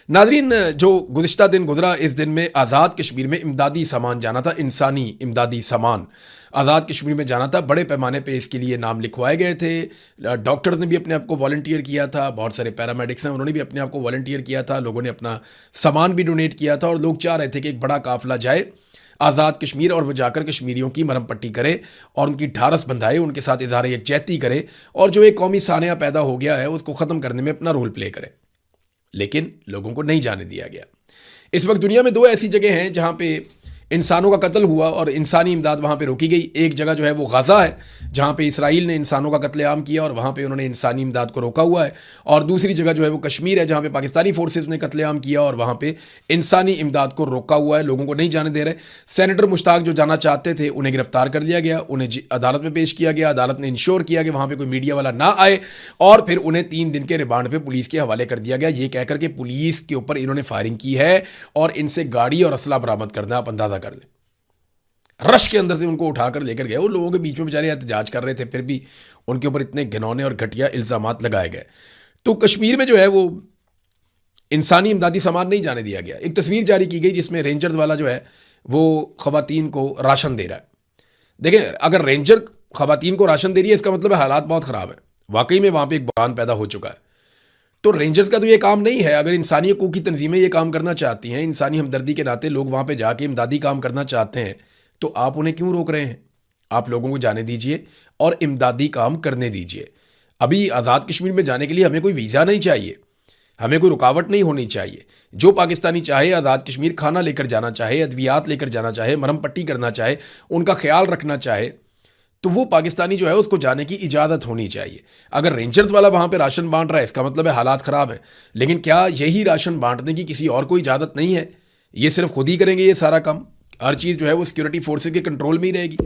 नाज़रीन, जो गुज़िश्ता दिन गुज़रा, इस दिन में आज़ाद कश्मीर में इमदादी सामान जाना था, इंसानी इमदादी सामान आज़ाद कश्मीर में जाना था। बड़े पैमाने पे इसके लिए नाम लिखवाए गए थे। डॉक्टर्स ने भी अपने आप को वॉलंटियर किया था, बहुत सारे पैरामेडिक्स हैं, उन्होंने भी अपने आप को वॉलंटियर किया था, लोगों ने अपना सामान भी डोनेट किया था और लोग चाह रहे थे कि एक बड़ा काफ़िला जाए आज़ाद कश्मीर और वो जाकर कश्मीरियों की मरहम पट्टी करे और उनकी ढारस बंधाए, उनके साथ इज़हार यकजहती करे और जो एक कौमी सानिया पैदा हो गया है उसको ख़त्म करने में अपना रोल प्ले करे। लेकिन लोगों को नहीं जाने दिया गया। इस वक्त दुनिया में दो ऐसी जगह हैं जहां पे इंसानों का कत्ल हुआ और इंसानी इमदाद वहाँ पे रोकी गई। एक जगह जो है वो गाज़ा है, जहाँ पे इसराइल ने इंसानों का कत्लेआम किया और वहाँ पे उन्होंने इंसानी इमदाद को रोका हुआ है। और दूसरी जगह जो है वो कश्मीर है, जहाँ पे पाकिस्तानी फोर्सेस ने कत्लेआम किया और वहाँ पे इंसानी इमदाद को रोका हुआ है, लोगों को नहीं जाने दे रहे। सेनेटर मुश्ताक जो जाना चाहते थे उन्हें गिरफ्तार कर लिया गया, उन्हें अदालत में पेश किया गया। अदालत ने इंश्योर किया कि वहाँ पर कोई मीडिया वाला ना आए और फिर उन्हें 3 दिन के रिमांड पर पुलिस के हवाले कर दिया गया, ये कहकर के पुलिस के ऊपर इन्होंने फायरिंग की है और इनसे गाड़ी और असला बरामद करना, आप अंदाज़ा कर लें। रश के अंदर से उनको उठाकर लेकर गए। वो लोगों के बीच में बेचारे एहतजाज कर रहे थे, फिर भी उनके ऊपर इतने घिनौने और घटिया इल्ज़ामात लगाए गए। तो कश्मीर में जो है वो इंसानी इमदादी सामान नहीं जाने दिया गया। एक तस्वीर जारी की गई जिसमें रेंजर्स वाला जो है वो ख़वातीन को राशन दे रहा है। देखें, अगर रेंजर ख़वातीन को राशन दे रही है इसका मतलब है हालात बहुत ख़राब है, वाकई में वहाँ पर एक बहान पैदा हो चुका है। तो रेंजर्स का तो ये काम नहीं है। अगर इंसानी हकूक़ की तंजीमें ये काम करना चाहती हैं, इंसानी हमदर्दी के नाते लोग वहाँ पर जाके इमदादी काम करना चाहते हैं, तो आप उन्हें क्यों रोक रहे हैं? आप लोगों को जाने दीजिए और इमदादी काम करने दीजिए। अभी आज़ाद कश्मीर में जाने के लिए हमें कोई वीज़ा नहीं चाहिए, हमें कोई रुकावट नहीं होनी चाहिए। जो पाकिस्तानी चाहे आज़ाद कश्मीर खाना लेकर जाना चाहे, अद्वियात लेकर जाना चाहे, मरहम पट्टी करना चाहे, उनका ख्याल रखना चाहे, तो वो पाकिस्तानी जो है उसको जाने की इजाज़त होनी चाहिए। अगर रेंजर्स वाला वहाँ पे राशन बांट रहा है इसका मतलब है हालात ख़राब हैं। लेकिन क्या यही राशन बांटने की किसी और को इजाज़त नहीं है? ये सिर्फ खुद ही करेंगे ये सारा काम? हर चीज़ जो है वो सिक्योरिटी फोर्सेस के कंट्रोल में ही रहेगी।